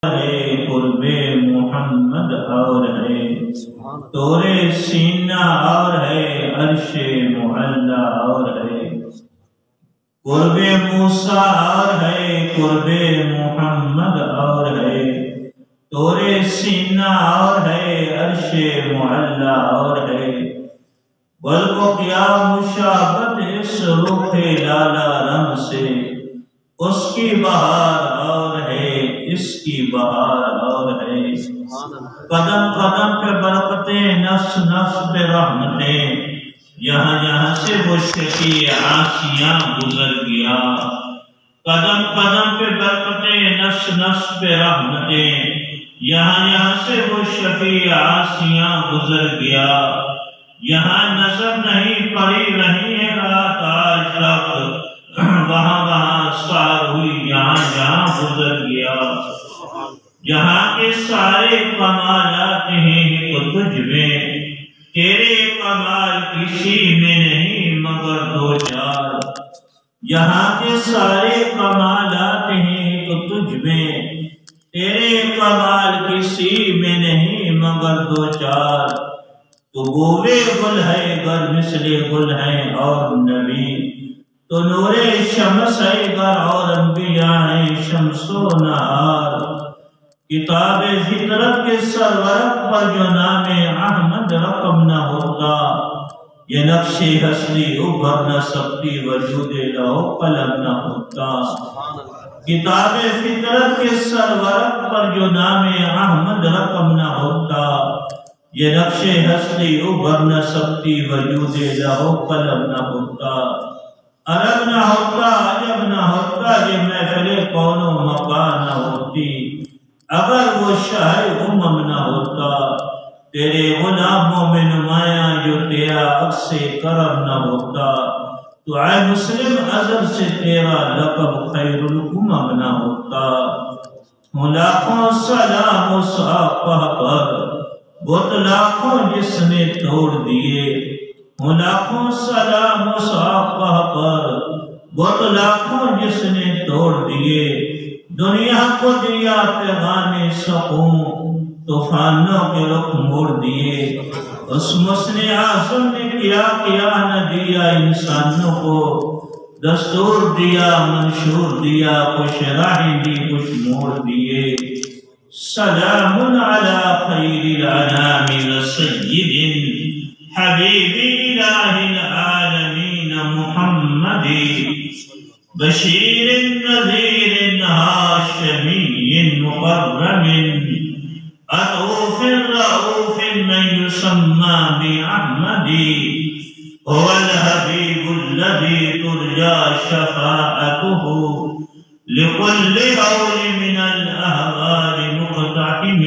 ہے قرب محمد اور ہے تورے سینہ اور ہے عرش معلا اور ہے قرب موسیٰ اور ہے قرب محمد اور ہے تورے سینہ اور ہے عرش معلا اور ہے بلکہ کیا مشابت اس رخ لالا رنگ سے اس کی بہار اور ہے اس کی بہار اور ہے قدم قدم پہ برکتیں نفس نفس پہ رحمتیں یہاں یہاں سے وہ شفیع آسیاں گزر گیا قدم قدم پہ برکتیں نفس نفس پہ رحمتیں یہاں یہاں سے وہ شفیع آسیاں گزر گیا یہاں نظر نہیں پڑی رہی ہے رات آج تک وہاں وہاں سار ہوئی یہاں جہاں گزر گیا یہاں کے سارے کمالات ہیں تو تجھ میں تیرے کمال کسی میں نہیں مگر دو چار یہاں کے سارے کمالات ہیں تو تجھ میں تیرے کمال کسی میں نہیں مگر دو چار تو بوے گل ہے گر مثل گل ہیں اور نبی تو نور شمس ہے گر اور انبیاء ہیں شمس و نہار کتاب فطرت کے سرورق پر جو نام احمد رقم نہ ہوتا یہ نقش ہستی ابھر نہ سکتی وجود لہو قلم نہ ہوتا کتاب فطرت کے سرورق پر جو نام احمد رقم نہ ہوتا یہ نقش ہستی ابھر نہ سکتی وجود لہو قلم نہ ہوتا عرب نہ ہوتا عجب نہ ہوتا یہ محفل کون و مکان نہ ہوتی اگر وہ شاہ امم نہ ہوتا تیرے غلاموں میں نمایاں جو تیرا عکس کرم نہ ہوتا تو اے مسلم ازل سے تیرا لقب خیر الامم نہ ہوتا لاکھوں سلام اس آقا پر بت لاکھوں جس نے توڑ دیے لاکھوں سلام اس آقا پر بت لاکھوں جس نے توڑ دیے دنیا کو دیا پیغام سکون طوفانوں کے رخ موڑ دیے اس مسن اعظم نے کیا نہ دیا انسانوں کو دستور دیا منشور دیا کچھ راہیں دی کچھ موڑ دیے سلام علی خیر الانام سید حبیب الہ العالمین محمد بشیر نذیر ہاشمی مکرم عطوف رؤوف من یسمى بأحمد هو الحبیب الذی ترجى شفاعته لكل هول من الأهوال مقتحم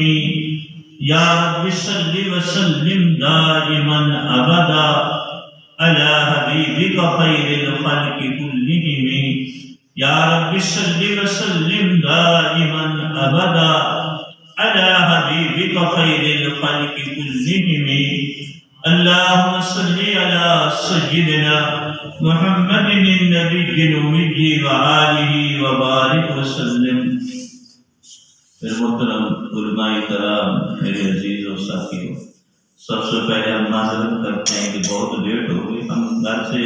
یا رب صل وسلم دائما ابدا على حبیبک خیر الخلق كلهم یا رب صل وسلم دائما ابدا على حبیبک خیر الخلق كلهم اللهم صل على سيدنا محمد النبي الأمي وآله وبارك وسلم پھر محترم علماء کرام میرے عزیز و ساتھیوں سب سے پہلے ہم معذرت کرتے ہیں کہ بہت لیٹ ہو گئی ہم گھر سے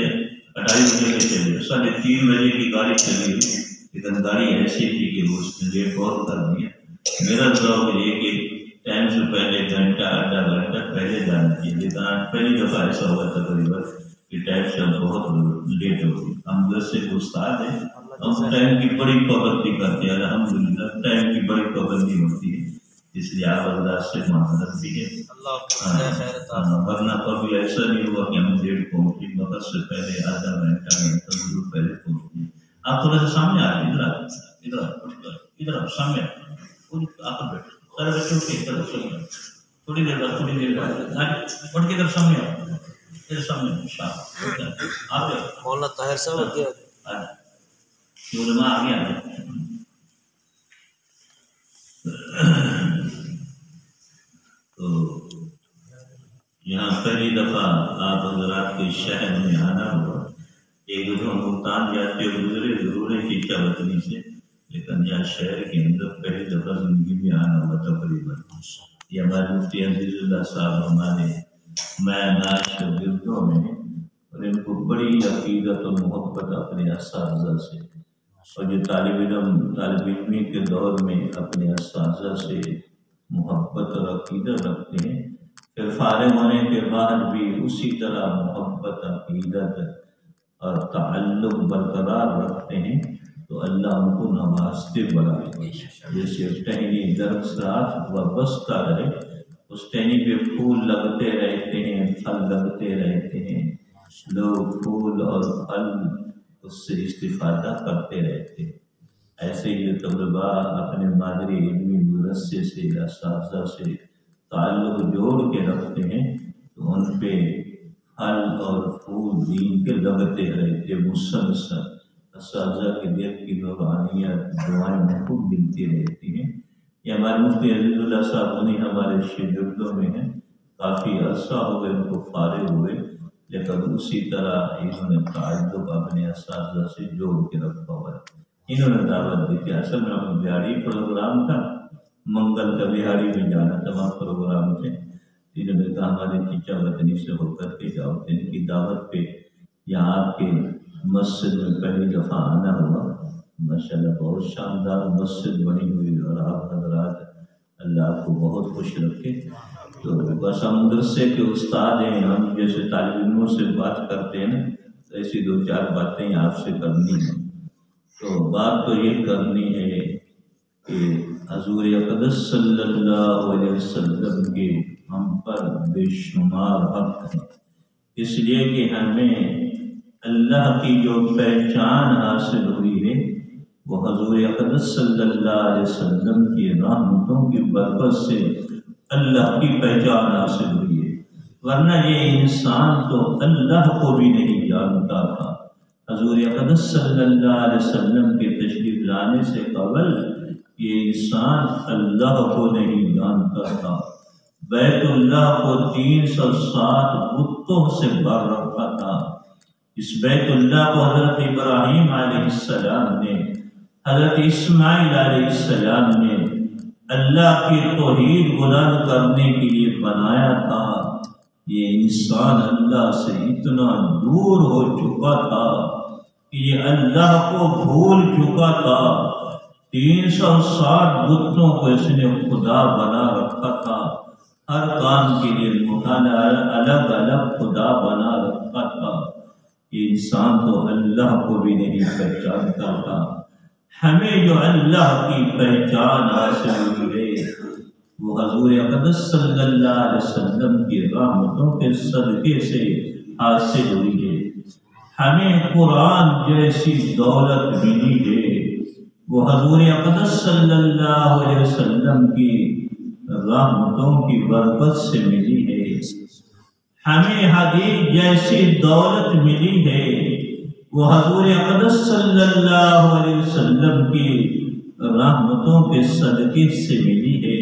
2:30 بجے کے چلے 3:30 بجے کی گاڑی چلی لیکن گاڑی ایسی تھی کہ وہ اس نے لیٹ بہت کر دیا میرا ذوق یہ کہ ٹائم سے پہلے گھنٹہ آدھا گھنٹہ پہلے جانا چاہیے لیکن آج پہلی دفعہ ایسا ہوا تقریباً کہ ٹائم سے بہت لیٹ ہو گئی ہم گھر سے استاد ہیں ہم ٹائم کی بڑی پابندی کرتے ہیں الحمدللہ ٹائم کی بڑی پابندی ہوتی ہے اس لیے آپ اللہ سے معذرت بھی ہے ورنہ کبھی ایسا نہیں ہوا کہ ہم لیٹ پہنچے وقت سے پہلے آدھا گھنٹہ ضرور پہلے پہنچے آپ تھوڑا سا سامنے آ جائیں ادھر سامنے آ کر بیٹھے سارے بچوں کے تھوڑی دیر بعد اٹھ کے ادھر سامنے آؤ ادھر سامنے آپ مولانا طاہر صاحب علماء آگے آ جائیں تو یہاں پہلی دفعہ آپ حضرات کے شہر میں آنا ہوا ایک دفعہ ملتان جاتے ہوئے گزرے ضرور ہے چیچا وطنی سے لیکن یہاں شہر کے اندر پہلی دفعہ زندگی میں آنا ہوا تقریباً. یہ ہمارے مفتی عزیز اللہ صاحب ہمارے میدان شاگردوں میں، اور ان کو بڑی عقیدت اور محبت اپنے اساتذہ سے، اور جو طالب علمی کے دور میں اپنے اساتذہ سے محبت اور عقیدت رکھتے ہیں، پھر فارغ ہونے کے بعد بھی اسی طرح محبت، عقیدت اور تعلق برقرار رکھتے ہیں، تو اللہ ان کو نوازتے بڑھائے. جیسے ٹہنی درخت ساتھ وابستہ رہے، اس ٹہنی پہ پھول لگتے رہتے ہیں، پھل لگتے رہتے ہیں، لوگ پھول اور پھل اس سے استفادہ کرتے رہتے ہیں. ایسے ہی طلباء اپنے مادری علمی مدرسے سے، اساتذہ سے تعلق جوڑ کے رکھتے ہیں تو ان پہ پھل اور پھول دین کے لگتے رہتے مسلسل. اساتذہ کے دل کی روحانیت، دعائیں محبوب ملتی رہتی ہیں. یہ ہمارے مفتی عزیز اللہ صاحب انہیں ہمارے شاگردوں میں ہیں، کافی عرصہ ہو گئے ان کو فارغ ہوئے، لیکن اسی طرح انہوں نے تعلق اپنے اساتذہ سے جوڑ کے رکھا ہوا ہے. انہوں نے دعوت دی تھی. اصل میں ہم بہاڑی پروگرام تھا، منگل کا بہاڑی میں جانا تھا، وہاں پروگرام تھے. انہوں نے کہا ہمارے چچا وطنی سے ہو کر کے جاؤ. ان کی دعوت پہ یہاں آپ کے مسجد میں پہلی دفعہ آنا ہوا. ماشاءاللہ بہت شاندار مسجد بنی ہوئی، اور آپ حضرات اللہ آپ کو بہت خوش رکھے. تو بس ہم مدرسے کے استاد ہیں، ہم جیسے طالب علموں سے بات کرتے ہیں نا، ایسی دو چار باتیں آپ سے کرنی ہیں. تو بات تو یہ کرنی ہے کہ حضور اقدس صلی اللہ علیہ وسلم کے ہم پر بے شمار حق ہیں، اس لیے کہ ہمیں اللہ کی جو پہچان حاصل ہوئی ہے وہ حضور اقدس صلی اللہ علیہ وسلم کی رحمتوں کی برکت سے اللہ کی پہچان حاصل ہوئی ہے. ورنہ یہ انسان تو اللہ کو بھی نہیں جانتا تھا. حضور اقدس صلی اللہ علیہ وسلم کے تشریف لانے سے قبل یہ انسان اللہ کو نہیں جانتا تھا. بیت اللہ کو 360 بتوں سے بھر رکھا تھا. اس بیت اللہ کو حضرت ابراہیم علیہ السلام نے، حضرت اسماعیل علیہ السلام نے اللہ کی توحید بلند کرنے کے لیے بنایا تھا. یہ انسان اللہ سے اتنا دور ہو چکا تھا کہ یہ اللہ کو بھول چکا تھا. 360 بتوں کو اس نے خدا بنا رکھا تھا. ہر کام کے لیے الگ الگ خدا بنا رکھا تھا. یہ انسان تو اللہ کو بھی نہیں پہچانتا تھا. ہمیں جو اللہ کی پہچان حاصل ہوئی ہے وہ حضور اقدس صلی اللہ علیہ وسلم کی رحمتوں کے صدقے سے حاصل ہوئی ہے. ہمیں قرآن جیسی دولت ملی ہے وہ حضور اقدس صلی اللہ علیہ وسلم کی رحمتوں کی برکت سے ملی ہے. ہمیں حدیث جیسی دولت ملی ہے وہ حضور اقدس صلی اللہ علیہ وسلم کی رحمتوں کے صدقے سے ملی ہے.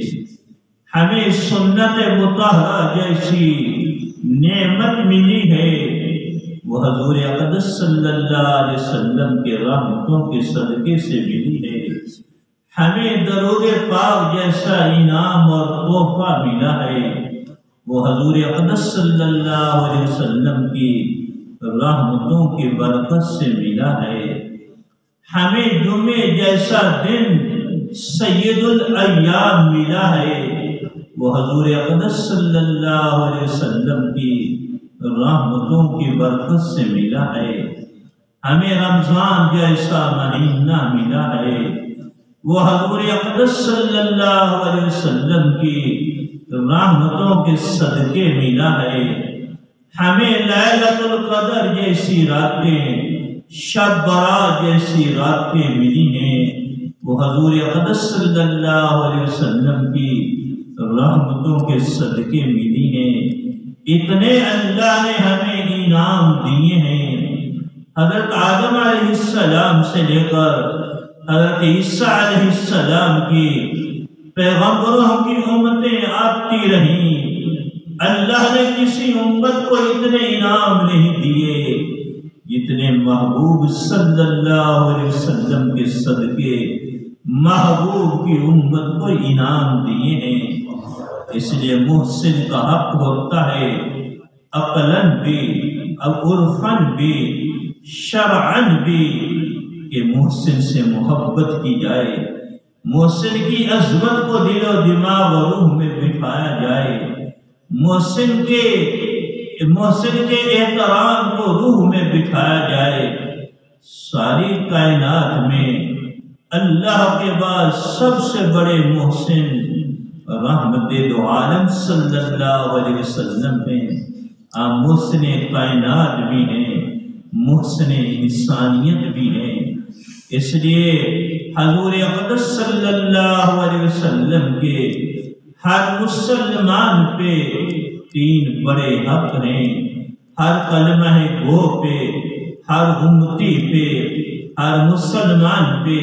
ہمیں سنت مطہرہ جیسی نعمت ملی ہے وہ حضور اقدس صلی اللہ علیہ وسلم کے رحمتوں کے صدقے سے ملی ہے. ہمیں درود پاک جیسا انعام اور تحفہ ملا ہے وہ حضور اقدس صلی اللہ علیہ وسلم کی رحمتوں کی برکت سے ملا ہے. ہمیں جمعے جیسا دن سید الایام ملا ہے وہ حضور اقدس صلی اللہ علیہ وسلم کی رحمتوں کی برکت سے ملا ہے. ہمیں رمضان جیسا مہینہ ملا ہے وہ حضور اقدس صلی اللہ علیہ وسلم کی رحمتوں کے صدقے ملا ہے. ہمیں لیلۃ القدر جیسی راتیں، شب برات جیسی راتیں ملی ہیں وہ حضور اقدس صلی اللہ علیہ وسلم کی رحمتوں کے صدقے ملی ہیں. اتنے اللہ نے ہمیں انعام دیے ہیں. حضرت آدم علیہ السلام سے لے کر حضرت عیسیٰ علیہ السلام کی پیغمبروں کی امتیں آتی رہیں. اللہ نے کسی امت کو اتنے انعام نہیں دیے جتنے محبوب صلی اللہ علیہ وسلم کے صدقے محبوب کی امت کو انعام دیے ہیں۔ اس لیے محسن کا حق ہوتا ہے عقلاً بھی عرفاً بھی شرعاً بھی کہ محسن سے محبت کی جائے، محسن کی عظمت کو دل و دماغ و روح میں بٹھایا جائے، محسن کے احترام کو روح میں بٹھایا جائے۔ ساری کائنات میں اللہ کے بعد سب سے بڑے محسن رحمت دو عالم صلی اللہ علیہ وسلم ہیں۔ آپ محسن کائنات بھی ہیں، محسن انسانیت بھی ہیں۔ اس لیے حضور اقدس صلی اللہ علیہ وسلم کے ہر مسلمان پہ 3 بڑے حق ہیں، ہر کلمہ گو پہ، ہر امتی پہ، ہر مسلمان پہ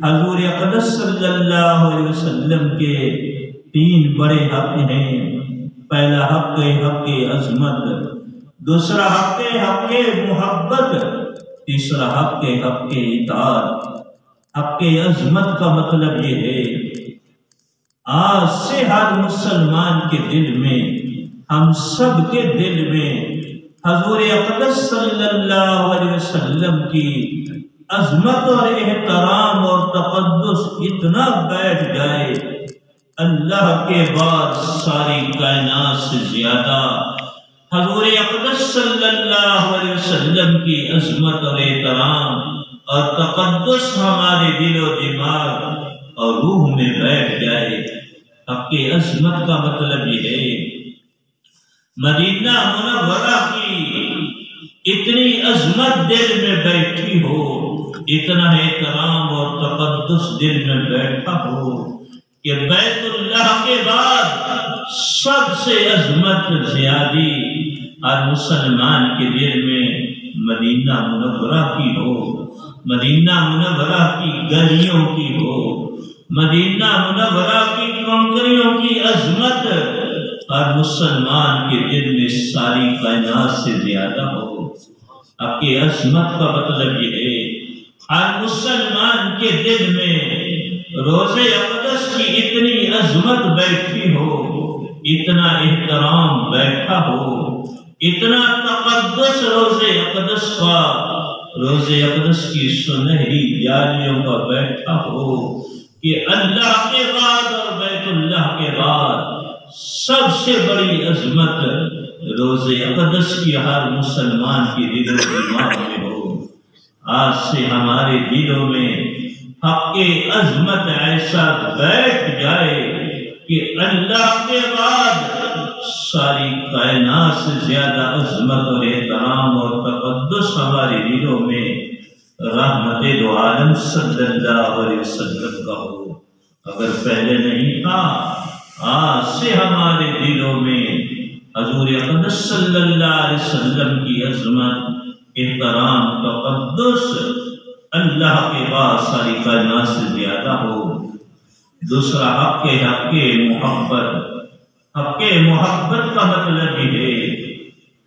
حضور اقدس صلی اللہ علیہ وسلم کے 3 بڑے حق ہیں۔ پہلا حق حق عظمت، دوسرا حق محبت، تیسرا حق اطاعت۔ حق عظمت کا مطلب یہ ہے آج سے ہر مسلمان کے دل میں، ہم سب کے دل میں حضور اقدس صلی اللہ علیہ وسلم کی عظمت اور احترام اور تقدس اتنا بیٹھ جائے، اللہ کے بعد ساری کائنات سے زیادہ حضور اقدس صلی اللہ علیہ وسلم کی عظمت اور احترام اور تقدس ہمارے دل و دماغ اور روح میں بیٹھ جائے۔ حق عظمت کا مطلب یہ ہے مدینہ منورہ کی اتنی عظمت دل میں بیٹھی ہو، اتنا احترام اور تقدس دل میں بیٹھا ہو کہ بیت اللہ کے بعد سب سے عظمت زیادی ہر مسلمان کے دل میں مدینہ منورہ کی ہو، مدینہ منورہ کی گلیوں کی ہو، مدینہ منورہ کی کنکریوں کی عظمت ہر مسلمان کے دل میں ساری کائنات سے زیادہ ہو۔ اب کی عظمت کا مطلب یہ ہے ہر مسلمان کے دل میں روزے اقدس کی اتنی عظمت بیٹھی ہو، اتنا احترام بیٹھا ہو، اتنا تقدس روزے اقدس کا، روزے اقدس کی سنہری جالیوں کا بیٹھا ہو کہ اللہ کے بعد اور بیت اللہ کے بعد سب سے بڑی عظمت روزے اقدس کی ہر مسلمان کی دل و دماغ میں ہو۔ آج سے ہمارے دلوں میں حق عظمت ایسا بیٹھ جائے کہ اللہ کے بعد ساری کائنات سے زیادہ عظمت اور احترام اور تقدس ہمارے دلوں میں رحمت دو عالم صلی اللہ علیہ وسلم کا ہو۔ اگر پہلے نہیں تھا، آج سے ہمارے دلوں میں حضور اقدس صلی اللہ علیہ وسلم کی عظمت، احترام، تقدس اللہ کے بعد ساری کائنات سے زیادہ ہو۔ دوسرا حق محبت۔ حق محبت کا مطلب یہ ہے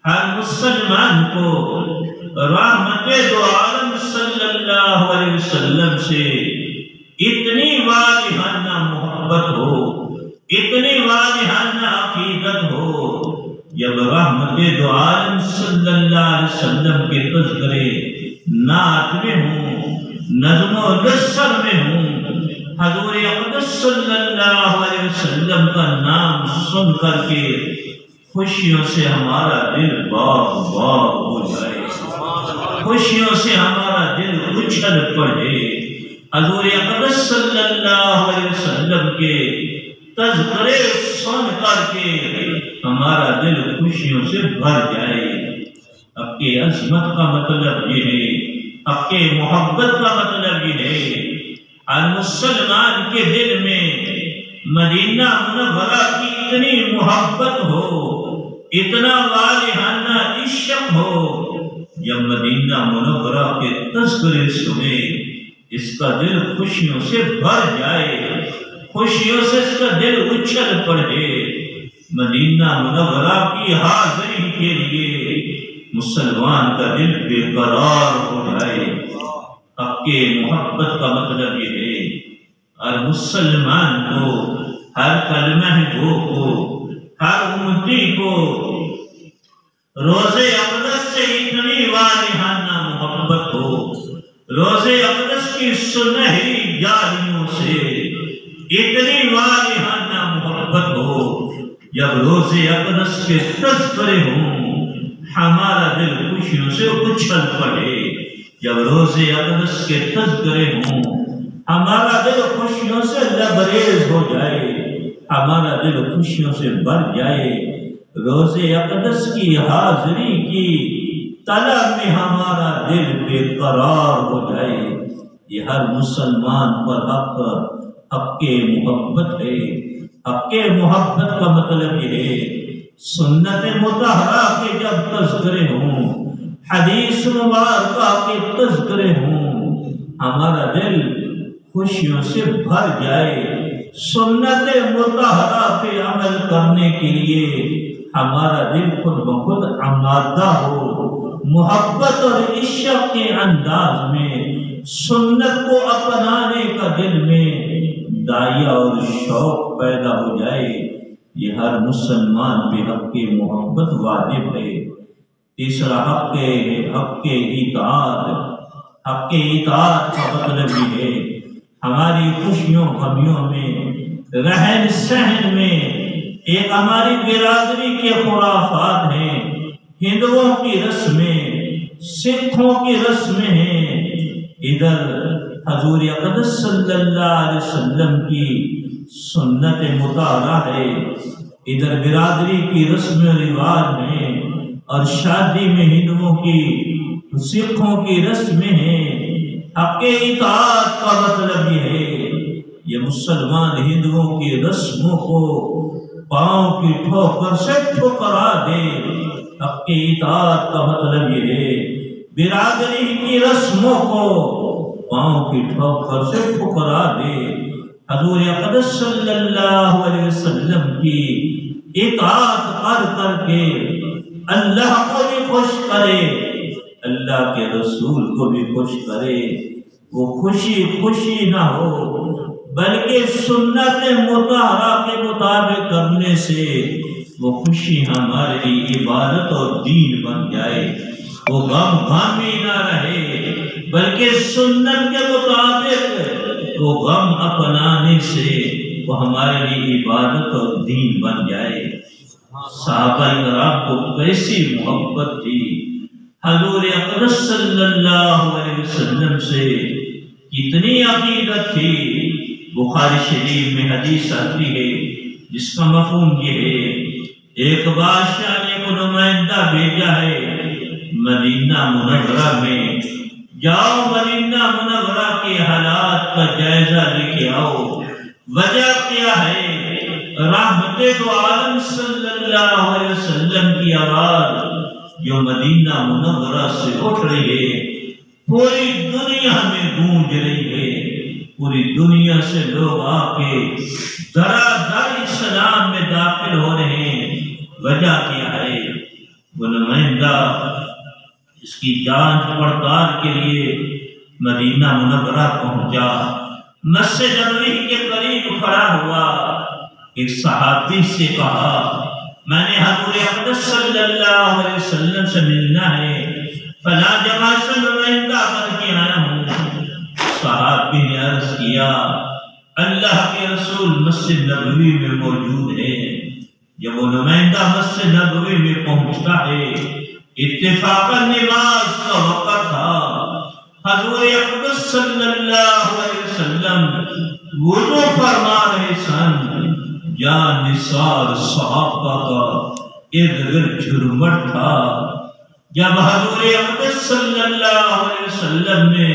ہر مسلمان کو رحمت دو عالم صلی اللہ علیہ وسلم سے اتنی واضحانہ محبت ہو، اتنی واضحانہ عقیدت ہو، جب رحمت دو عالم صلی اللہ علیہ وسلم کے تذکرے نعت میں ہوں، نظم و نثر میں ہوں، حضور اقدس صلی اللہ علیہ وسلم کا نام سن کر کے خوشیوں سے ہمارا دل باغ باغ ہو جائے، خوشیوں سے ہمارا دل اچھل پڑے۔ حضور اقدس صلی اللہ علیہ وسلم کے تذکرے سن کر کے ہمارا دل خوشیوں سے بھر جائے۔ اب کی عظمت کا مطلب یہ ہے، اب کے محبت کا مطلب یہ ہے ہر مسلمان کے دل میں مدینہ منورہ کی اتنی محبت ہو، اتنا واضحانہ عشق ہو، جب مدینہ منورہ کے تذکرے سنے اس کا دل خوشیوں سے بھر جائے، خوشیوں سے اس کا دل اچھل پڑے۔ مدینہ منورہ کی حاضری کے لیے مسلمان کا دل بے قرار ہو جائے۔ اب کے محبت کا مطلب یہ ہے ہر مسلمان کو، ہر کلمہ گو کو، ہر امتی کو روزے اقدس سے اتنی والہانہ محبت ہو، روزے اقدس کی سنہری جالیوں سے اتنی والہانہ محبت ہو، جب روزے اقدس کے تذکرے ہوں ہمارا دل خوشیوں سے اچھل پڑے، جب روزے اقدس کے تذکرے ہوں ہمارا دل خوشیوں سے لبریز ہو جائے، ہمارا دل خوشیوں سے بھر جائے، روزے اقدس کی حاضری کی طلب میں ہمارا دل بے قرار ہو جائے۔ یہ ہر مسلمان پر حق کے محبت ہے۔ حق کے محبت کا مطلب یہ ہے سنت مطہرہ کے جب تذکرے ہوں، حدیث مبارکہ کے تذکرے ہوں، ہمارا دل خوشیوں سے بھر جائے، سنت مطہرہ پہ عمل کرنے کے لیے ہمارا دل خود بخود آمادہ ہو، محبت اور عشق کے انداز میں سنت کو اپنانے کا دل میں داعیہ اور شوق پیدا ہو جائے۔ یہ ہر مسلمان پہ حق کی محبت واجب ہے۔ تیسرا حق کے اطاعت۔ حق کے اطاعت کا مطلب یہ ہے ہماری خوشیوں غمیوں میں، رہن سہن میں، ایک ہماری برادری کے خرافات ہیں، ہندوؤں کی رسمیں، سکھوں کی رسمیں ہیں، ادھر حضور اقدس صلی اللہ علیہ وسلم کی سنت مطہرہ ہے، ادھر برادری کی رسم و رواج ہیں، اور شادی میں ہندوؤں کی، سکھوں کی رسمیں ہیں۔ حق اطاعت کا مطلب یہ ہے یہ مسلمان ہندوؤں کی رسموں کو پاؤں کی ٹھوکر سے ٹھکرا دے۔ حق اطاعت کا مطلب یہ ہے برادری کی رسموں کو پاؤں کی ٹھوکر سے ٹھکرا دے، حضور اقدس صلی اللہ علیہ وسلم کی اطاعت کر کے اللہ کو بھی خوش کرے، اللہ کے رسول کو بھی خوش کرے۔ وہ خوشی نہ ہو بلکہ سنت مطہرہ کے مطابق کرنے سے وہ خوشی ہمارے لیے عبادت اور دین بن جائے، وہ غمی نہ رہے بلکہ سنت کے مطابق وہ غم اپنانے سے وہ ہمارے لیے عبادت اور دین بن جائے۔ صحابہ کرام کو کیسی محبت تھی حضور اقدس صلی اللہ علیہ وسلم سے، کتنی عقیدت تھی۔ بخاری شریف میں حدیث آتی ہے جس کا مفہوم یہ ہے ایک بادشاہ نے ایک نمائندہ بھیجا ہے مدینہ منورہ میں، جاؤ مدینہ منورہ کے حالات کا جائزہ لے کے آؤ۔ وجہ کیا ہے؟ رحمت دو عالم صلی اللہ علیہ وسلم کی آواز جو مدینہ منورہ سے اٹھ رہی ہے، پوری دنیا میں گونج رہی ہے، پوری دنیا سے لوگ آ کے در اسلام میں داخل ہو رہے ہیں۔ وجہ کیا ہے؟ وہ نمائندہ اس کی جانچ پڑتال کے لیے مدینہ منورہ پہنچا، مسجد نبوی کے قریب کھڑا ہوا، ایک صحابی سے کہا میں نے حضور اقدس صلی اللہ علیہ وسلم سے ملنا ہے، فلاں جگہ سے نمائندہ بن کے آیا ہوں۔ صحابی نے عرض کیا اللہ کے رسول مسجد نبوی میں موجود ہے۔ جب وہ نمائندہ مسجد نبوی میں پہنچتا ہے، اتفاقاً نماز کا وقت تھا، حضور اقدس صلی اللہ علیہ وسلم وضو فرما رہے سن، یا نثار صحابہ کا ارد گرد جھرمٹ تھا۔ جب حضور اقدس صلی اللہ علیہ وسلم نے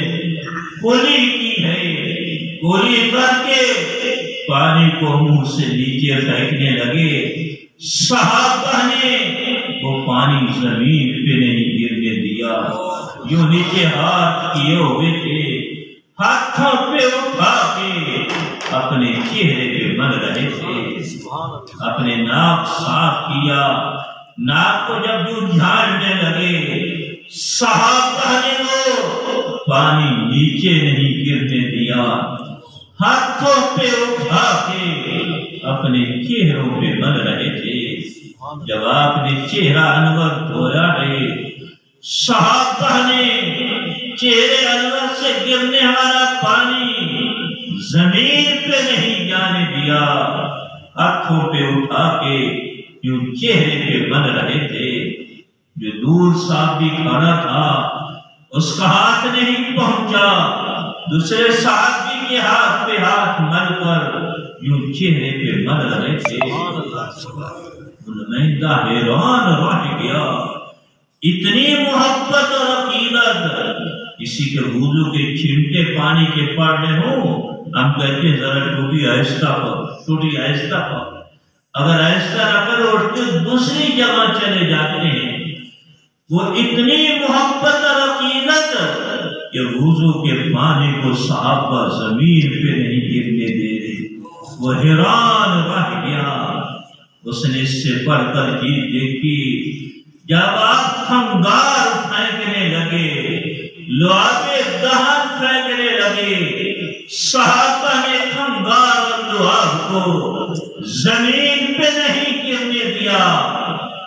کولی کی ہے، کولی کر کے پانی کو منہ سے نیچے پھینکنے لگے، صحابہ نے وہ پانی زمین پہ نہیں گرنے دیا، جو نیچے ہاتھ کیے ہوئے تھے ہاتھوں پہ اٹھا کے اپنے چہرے پہ مل رہے تھے، اپنے ناک صاف کیا، ناک کو جب جو جھاڑنے لگے صحابہ نے وہ پانی نیچے نہیں گرنے دیا، ہاتھوں پہ اٹھا کے اپنے چہروں پہ مل رہے تھے۔ جب آپ نے چہرہ انور دھویا ہے، صحابہ نے چہرے انور سے گرنے والا پانی زمین پہ نہیں جانے دیا، ہاتھوں پہ اٹھا کے یوں چہرے پہ مل رہے تھے۔ جو دور صحابی کھڑا تھا اس کا ہاتھ نہیں پہنچا، دوسرے صحابی کے ہاتھ پہ ہاتھ مل کر یوں چہرے پہ مل رہے تھے۔ نمائندہ حیران رہ گیا، اتنی محبت اور عقیدت کسی کے وضو کے چھینٹے پانی کے پڑنے ہوں، ہم کہتے ہیں ذرا ٹوٹی آہستہ پر، ٹوٹی آہستہ پر، اگر آہستہ نہ کر اٹھتے دوسری جگہ چلے جاتے ہیں۔ وہ اتنی محبت اور عقیدت کہ وضو کے پانی کو صحابہ زمین پہ نہیں گرنے دے رہے۔ وہ حیران رہ گیا، اس نے اس سے پڑھ کر چیز دیکھی۔ جب آپ خنگار پھینکنے لگے، لعابے دہن پھینکنے لگے، صحابہ نے خنگار اور لعاب کو زمین پہ نہیں گرنے دیا،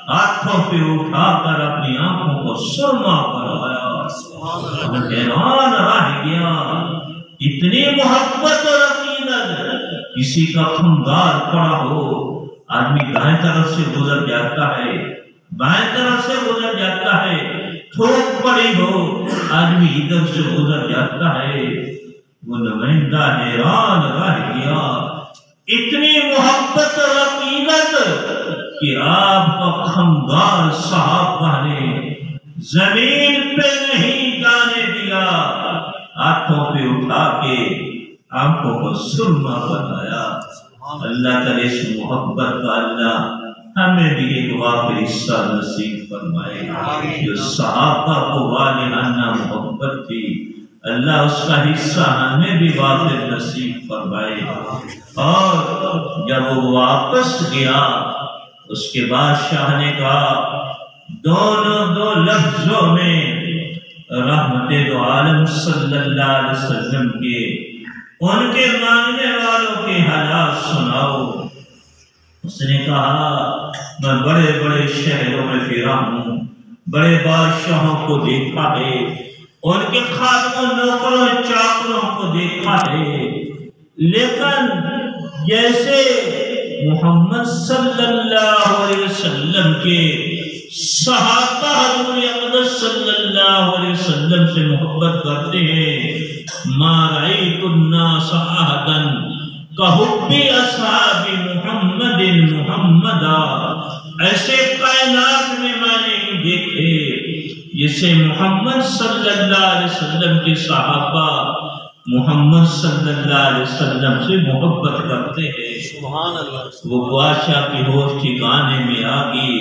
ہاتھوں پہ اٹھا کر اپنی آنکھوں کو سرما کروایا۔ حیران رہ گیا، اتنی محبت اور عقیدت۔ کسی کا خنگار پڑا ہو، آدمی دائیں طرف سے گزر جاتا ہے، بائیں طرف سے گزر جاتا ہے، تھوک پڑی ہو آدمی ادھر سے گزر جاتا ہے۔ وہ نمائندہ حیران رہ گیا، اتنی محبت اور عقیدت کہ آپ کا خنگار صحابہ نے زمین پہ نہیں جانے دیا، ہاتھوں پہ اٹھا کے آنکھوں کو سرما بنایا۔ اللہ کرے اس محبت کا اللہ ہمیں بھی ایک وافر حصہ نصیب فرمائے۔ جو صحابہ کو والہانہ محبت تھی، اللہ اس کا حصہ ہمیں بھی وافر نصیب فرمائے۔ اور جب وہ واپس گیا، اس کے بعد شاہ نے کہا دو لفظوں میں رحمت دو عالم صلی اللہ علیہ وسلم کے ان کے ماننے والوں کے حالات سناؤ۔ اس نے کہا میں بڑے بڑے شہروں میں پھرا ہوں، بڑے بادشاہوں کو دیکھا ہے، ان کے خادموں نوکروں چاکروں کو دیکھا ہے، لیکن جیسے محمد صلی اللہ علیہ وسلم کے صحابہ حضور اقدس صلی اللہ علیہ وسلم سے محبت کرتے ہیں، ما رأیت الناس احدا کحب اصحاب محمد محمدا، ایسے کائنات میں میں نہیں دیکھے جسے محمد صلی اللہ علیہ وسلم کے صحابہ محمد صلی اللہ علیہ وسلم سے محبت کرتے ہیں۔ سبحان اللہ۔ وہ بادشاہ کی ہوش ٹھکانے میں آ گئی،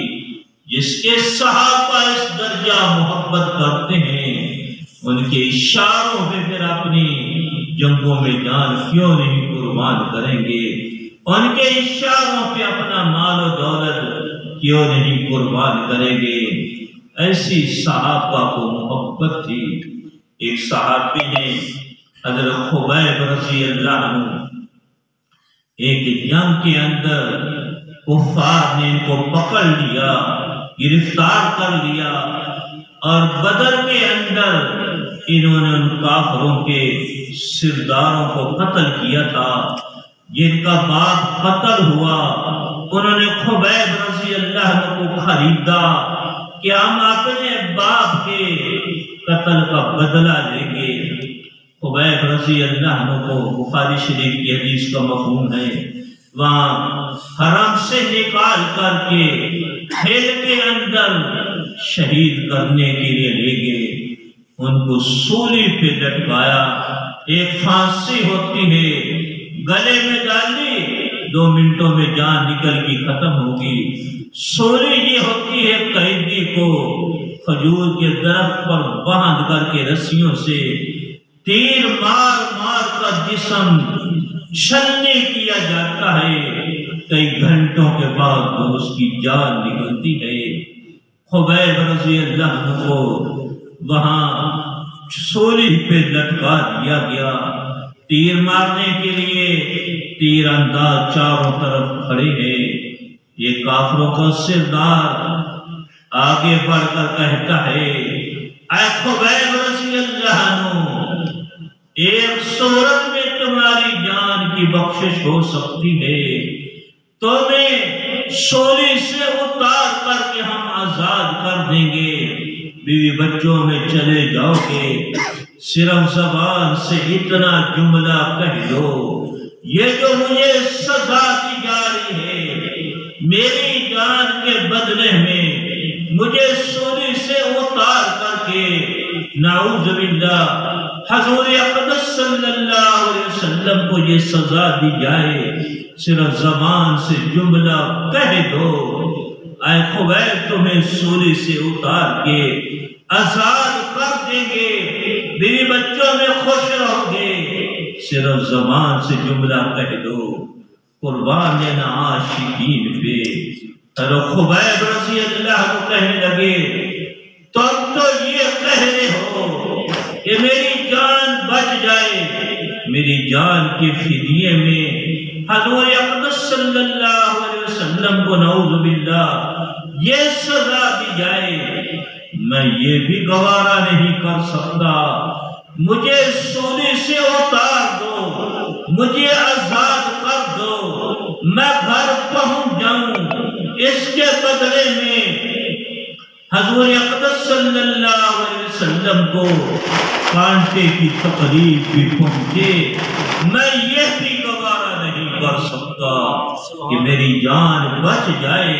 جس کے صحابہ اس درجہ محبت کرتے ہیں، ان کے اشاروں پہ پھر اپنی جنگوں میں جان کیوں نہیں قربان کریں گے، ان کے اشاروں پہ اپنا مال و دولت کیوں نہیں قربان کریں گے۔ ایسی صحابہ کو محبت تھی۔ ایک صحابی نے حضرت خبیب رضی اللہ عنہ ایک جنگ کے اندر کفار نے ان کو پکڑ لیا، گرفتار کر لیا، اور بدر کے اندر انہوں نے ان کافروں کے سرداروں کو قتل کیا تھا، جن کا باپ قتل ہوا۔ انہوں نے خبیب رضی اللہ عنہ کو خریدا کہ ہم اپنے باپ کے قتل کا بدلہ لیں گے۔ خبیب رضی اللہ عنہ کو بخاری شریف کی حدیث کا مفہوم ہے، وہاں حرم سے نکال کر کے کھیل کے اندر شہید کرنے کے لیے لے گئے، ان کو سولی پہ لٹکایا، ایک پھانسی ہوتی ہے گلے میں ڈال دی، 2 منٹوں میں جان نکل کی ختم ہوگی۔ سولی یہ ہوتی ہے قیدی کو کھجور کے درخت پر باندھ کر کے رسیوں سے تیر مار مار کر جسم چھلنی کیا جاتا ہے، کئی گھنٹوں کے بعد اس کی جان نکلتی ہے۔ خبیب رضی اللہ عنہ کو وہاں سولی پہ لٹکا دیا گیا، تیر مارنے کے لیے تیر انداز چاروں طرف کھڑے ہیں۔ یہ کافروں کا سردار آگے بڑھ کر کہتا ہے اے خبیب رضی اللہ عنہ، ایک صورت میں تمہاری جان کی بخشش ہو سکتی ہے، تمہیں سولی سے اتار کر کے ہم آزاد کر دیں گے، بیوی بچوں میں چلے جاؤ گے، صرف زبان سے اتنا جملہ کہہ دو، یہ جو مجھے سزا دی جا رہی ہے میری جان کے بدلے میں مجھے سولی سے اتار کر کے نعوذ باللہ حضور اقدس صلی اللہ علیہ وسلم کو یہ سزا دی جائے، صرف زبان سے جملہ کہہ دو، اے خبیب تمہیں سولی سے اتار کے آزاد کر دیں گے، بیوی بچوں میں خوش رہو گے، صرف زبان سے جملہ کہہ دو، قربان لینا عاشقین پہ۔ اور خبیب رضی اللہ عنہ کہنے لگے تم تو یہ کہہ رہے ہو کہ میری جان بچ جائے، میری جان کے فدیے میں حضور اقدس صلی اللہ علیہ وسلم کو نعوذ باللہ یہ سزا دی جائے، میں یہ بھی گوارا نہیں کر سکتا، مجھے سولی سے اتار دو، مجھے آزاد کر دو، میں گھر پہنچ جاؤں، اس کے بدلے میں حضور اقدس صلی اللہ علیہ وسلم کو کانٹے کی تکلیف بھی پہنچے، میں یہ بھی گوارا نہیں کر سکتا کہ میری جان بچ جائے،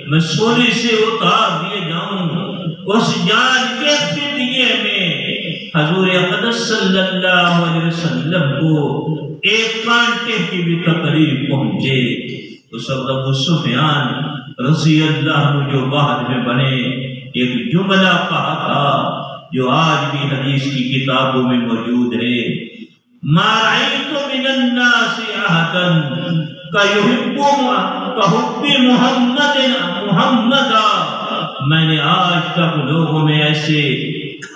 میں سولی سے اتار دیے جاؤں، اس جان کے فدیے میں حضور اقدس صلی اللہ علیہ وسلم کو ایک کانٹے کی بھی تکلیف پہنچے۔ اس وقت ابو سفیان رضی اللہ عنہ جو بعد میں بنے ایک جملہ کہا تھا جو آج بھی حدیث کی کتابوں میں موجود ہے، ما رأیت من الناس احدا کحب محمدا، میں نے آج تک لوگوں میں ایسے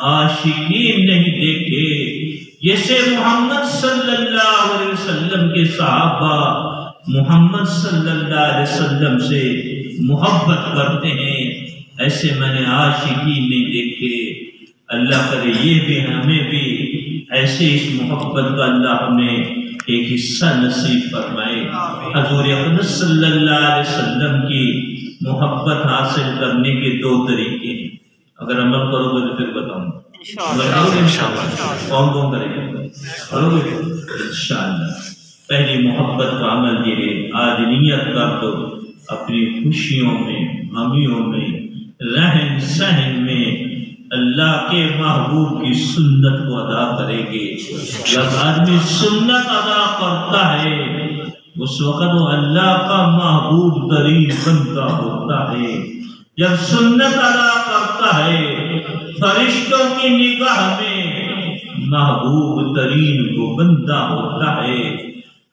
عاشقین نہیں دیکھے جیسے محمد صلی اللہ علیہ وسلم کے صحابہ محمد صلی اللہ علیہ وسلم سے محبت کرتے ہیں، ایسے میں نے عاشقین نہیں دیکھے۔ اللہ کرے یہ بھی ہمیں بھی ایسے اس محبت کا اللہ ہمیں ایک حصہ نصیب فرمائے۔ حضور اقدس صلی اللہ علیہ وسلم کی محبت حاصل کرنے کے دو طریقے ہیں، اگر عمل کرو گے تو پھر بتاؤں کون کون کرے گا، کرو گے انشاءاللہ۔ پہلی محبت کا عمل یہ ہے، آج نیت کر دو اپنی خوشیوں میں غمیوں میں رہن سہن میں اللہ کے محبوب کی سنت کو ادا کرے گے۔ جب آدمی سنت ادا کرتا ہے اس وقت وہ اللہ کا محبوب ترین بندہ ہوتا ہے۔ جب سنت ادا کرتا ہے فرشتوں کی نگاہ میں محبوب ترین وہ بندہ ہوتا ہے،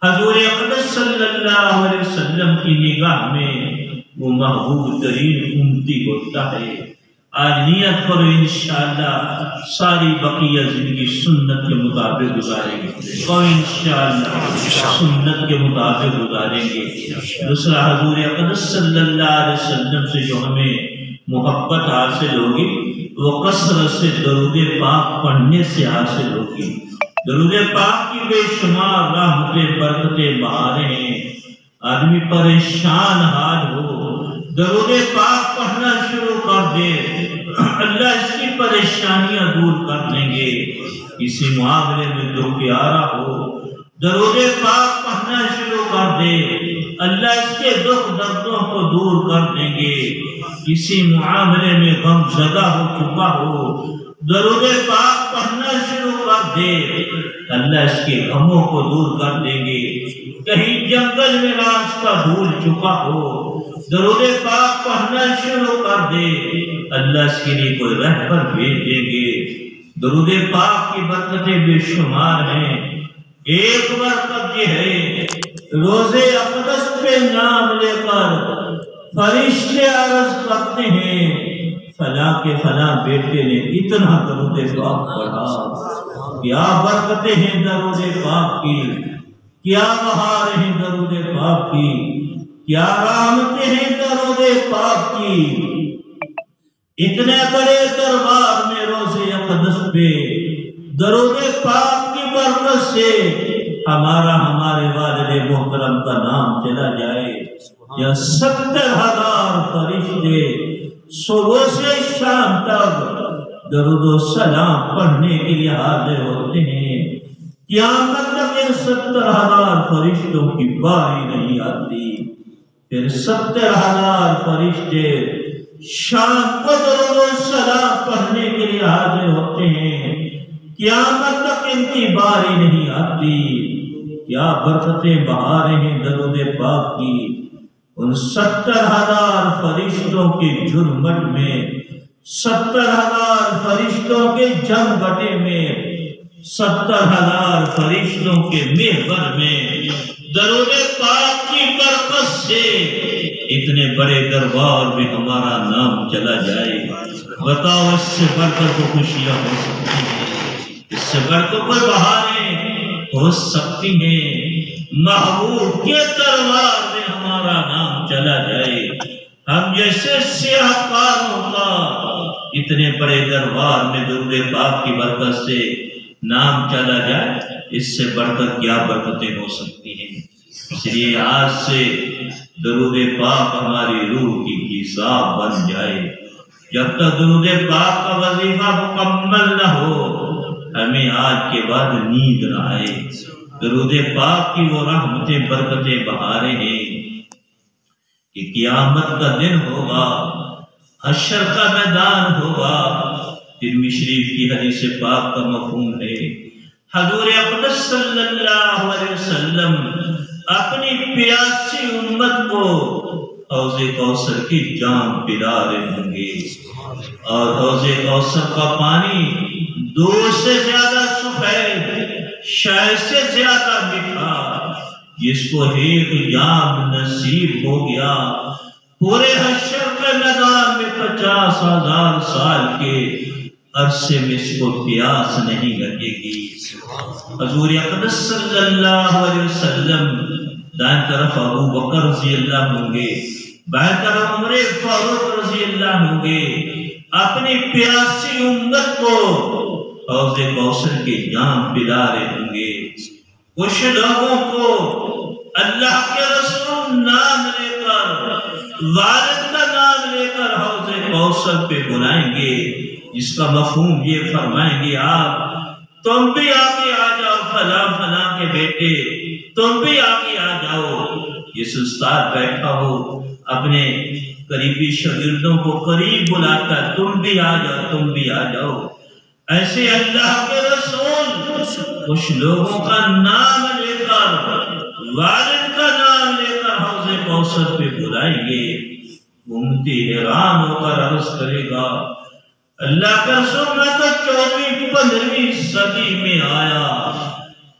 حضور اقدس صلی اللہ علیہ وسلم کی نگاہ میں وہ محبوب ترین امتی ہوتا ہے۔ آج نیت کرو انشاءاللہ ساری بقیہ زندگی سنت کے مطابق گزاریں گے، اور انشاءاللہ سنت کے مطابق گزاریں گے۔ دوسرا، حضور اقدس صلی اللہ علیہ وسلم سے جو ہمیں محبت حاصل ہوگی وہ کثرت سے درود پاک پڑھنے سے حاصل ہوگی۔ درود پاک کی بے شمار رحمتیں برکتیں بہاریں ہیں۔ آدمی پریشان حال ہو درود پاک پڑھنا شروع کر دے، اللہ اس کی پریشانیاں دور کر دیں گے۔ کسی معاملے میں دکھیارا ہو درود پاک پڑھنا شروع کر دے، اللہ اس کے دکھ دردوں کو دور کر دیں گے۔ کسی معاملے میں غم زدہ ہو چکا ہو درود پاک پڑھنا شروع کر دے، اللہ اس کے غموں کو دور کر دیں گے۔ کہیں جنگل میں راستہ بھول چکا ہو درود پاک پڑھنا شروع کر دے، اللہ اس کے لیے کوئی رہبر بھیج دیں گے۔ درود پاک کی برکتیں بے شمار ہیں۔ ایک برکت یہ ہے، روزے اقدس پہ نام لے کر فرشتے عرض کرتے ہیں فلاں کے فلاں بیٹے نے اتنا درود پاک پڑھا، کیا برکتیں ہیں درود پاک کی، کیا بہاریں ہیں درود پاک کی، کیا رحمتیں ہیں درود پاک کی۔ اتنے بڑے دربار میں روز اقدس پہ درود پاک کی برکت سے ہمارے والد محترم کا نام چلا جائے، یا 70,000 فرشتے صبح سے شام تک درود و سلام پڑھنے کے لیے حاضر ہوتے ہیں۔ قیامت تک ان 70,000 فرشتوں کی باری نہیں آتی، پھر 70,000 فرشتے شام کو درود و سلام پڑھنے کے لیے حاضر ہوتے ہیں، قیامت تک ان کی باری نہیں آتی۔ کیا برکتیں بہاریں ہیں درود پاک کی۔ ان 70,000 فرشتوں کے جھرمٹ میں، 70,000 فرشتوں کے جمگٹے میں، 70,000 فرشتوں کے محور میں درود پاک کی برکت سے اتنے بڑے دربار میں ہمارا نام چلا جائے۔ بتاؤ اس سے بڑھ کر کو خوشیاں ہو سکتی ہیں، اس سے بڑھ کر کوئی بہاریں ہو سکتی ہیں؟ محبوب کے دربار میں ہمارا نام چلا جائے، ہم جیسے سیاہکاروں کا اتنے بڑے دربار میں درود پاک کی برکت سے نام چلا جائے، اس سے بڑھ کر کیا برکتیں ہو سکتی ہیں۔ اس لیے آج سے درود پاک ہماری روح کی غذا بن جائے۔ جب تک درود پاک کا وظیفہ مکمل نہ ہو، ہمیں آج کے بعد نیند نہ آئے۔ درود پاک کی وہ رحمتیں برکتیں بہاریں ہیں کہ قیامت کا دن ہوگا، حشر کا میدان ہوگا۔ ترمذی شریف کی حدیث پاک کا مفہوم ہے، حضور اقدس صلی اللہ علیہ وسلم اپنی پیاسی امت کو حوض کوثر کی جام پلا رہے ہوں گے، اور حوض کوثر کا پانی دودھ سے زیادہ سفید، شہد سے زیادہ میٹھا، جس کو ایک جام نصیب ہو گیا، پورے حشر کے میدان میں 50,000 سال کے عرصے میں اس کو پیاس نہیں لگے گی۔ حضور اقدس صلی اللہ علیہ وسلم دائیں طرف ابو بکر رضی اللہ ہوں گے، بائیں طرف عمر فاروق رضی اللہ ہوں گے، اپنی پیاسی امت کو حوض کوثر کے جام پلا رہے ہوں گے۔ کچھ لوگوں کو اللہ کے رسول نام لے کر، والد کا نام لے کر حوض کوثر پہ بلائیں گے، جس کا مفہوم یہ فرمائیں گے، آپ تم بھی آگے آ جاؤ، فلاں فلاں کے بیٹے تم بھی آگے آ جاؤ۔ یہ استاد بیٹھا ہو اپنے قریبی شاگردوں کو قریب بلاتا ہے، تم بھی آ جاؤ، تم بھی آ جاؤ۔ ایسے اللہ کے رسول کچھ لوگوں کا نام لے کر، والد کا نام لے کر حوض کوثر پہ بلائیں گے۔ امتی حیران ہو کر عرض کرے گا، اللہ کا رسول میں تو 14ویں 15ویں صدی میں آیا،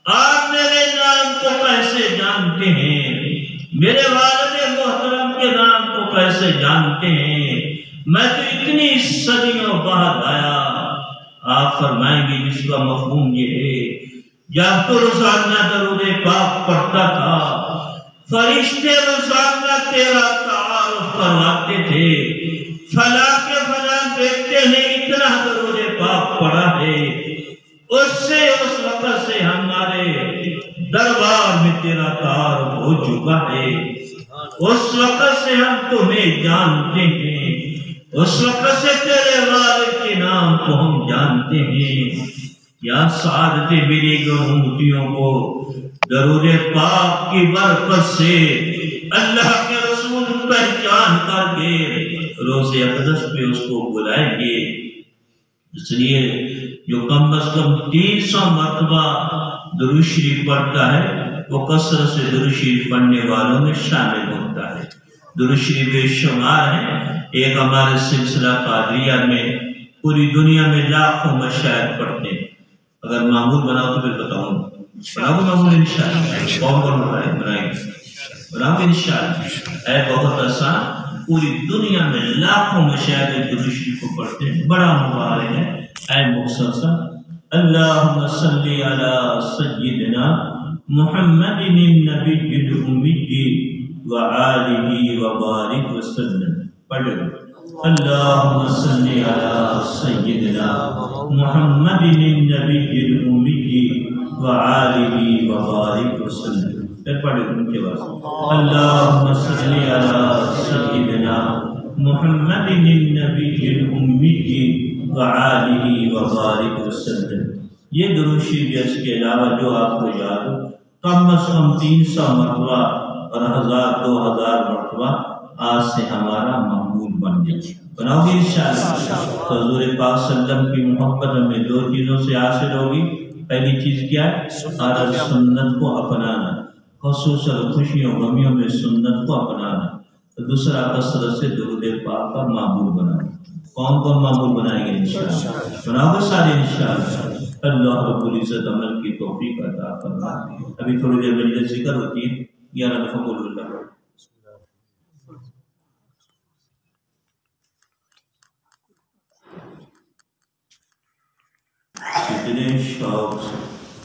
آپ میرے نام کو کیسے جانتے ہیں؟ میرے والد محترم کے نام کو کیسے جانتے ہیں؟ میں تو اتنی صدیوں بعد آیا۔ آپ فرمائیں گے جس کا مفہوم یہ ہے، جب تو روزانہ درود پاک پڑھتا تھا، فرشتے روزانہ تیرا تعارف کرواتے تھے، فلاں کے فلاں بیٹے نے اتنا درود پاک پڑھا ہے، اس وقت سے ہمارے دربار میں تیرا تعارف ہو چکا ہے، اس وقت سے ہم تمہیں جانتے ہیں، اس وقت سے تیرے والد کے نام کو ہم جانتے ہیں۔ یا سعادت ملی گی امتیوں کو درود پاک کی برکت سے اللہ کے رسول پہچان کر کے روز اقدس پہ اس کو بلائیں گے۔ اس لیے جو کم از کم 300 مرتبہ درود شریف پڑھتا ہے، وہ کثرت سے درود شریف پڑھنے والوں میں شامل ہوتا ہے۔ درود شریف بے شمار ہے۔ ایک ہمارے سلسلہ قادریہ میں پوری دنیا میں لاکھوں مشاہد پڑھتے ہیں۔ اگر معمول بناؤ تو پھر بتاؤں بناؤ معمول انشاءاللہ، قوم پر بنائیں گے، بناؤ انشاءاللہ، ہے بہت آسان۔ پوری دنیا میں لاکھوں مشاہد درود شریف کو پڑھتے ہیں، بڑا مبارک ہے۔ اے مختصر اللهم صل على سيدنا محمد النبي الأمي وآله وبارك وسلم. پڑھ اللهم صل على سيدنا محمد النبي الأمي وآله وبارك وسلم. پھر پڑھ ان کے واسطے اللهم صل على سيدنا محمد النبي الأمي وآله وبارك وسلم. یہ درود شریف اس کے علاوہ جو آپ کو یاد ہو کم از کم 300 مرتبہ اور 1000-2000 مرتبہ آج سے ہمارا معمول بن جائے. بناؤ گے انشاءاللہ؟ تو حضور پاک صلی اللہ علیہ وسلم کی محبت ہمیں 2 چیزوں سے حاصل ہوگی. پہلی چیز کیا ہے؟ سنت کو اپنانا، خصوصاً خوشیوں غمیوں میں سنت کو اپنانا. دوسرا کثرت سے درود پاک کا معمول بنانا. کون کون معمول بنائیں گے انشاءاللہ؟ بناؤ گے سارے انشاءاللہ. اللہ رب العزت عمل کی توفیق عطا فرمائے. ابھی تھوڑی دیر میں ذکر ہوتی ہے. یا رب قبول اللہ. کتنے شوق سے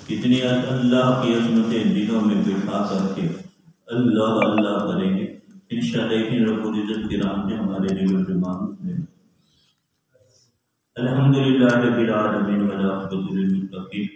کتنی اللہ کی عظمتیں دلوں میں بٹھا کر کے اللہ اللہ کریں گے انشاءاللہ. اتنی رب العزت کی رحمتیں ہمارے دل و دماغ میں. الحمدللہ رب العالمین والعاقبۃ للمتقین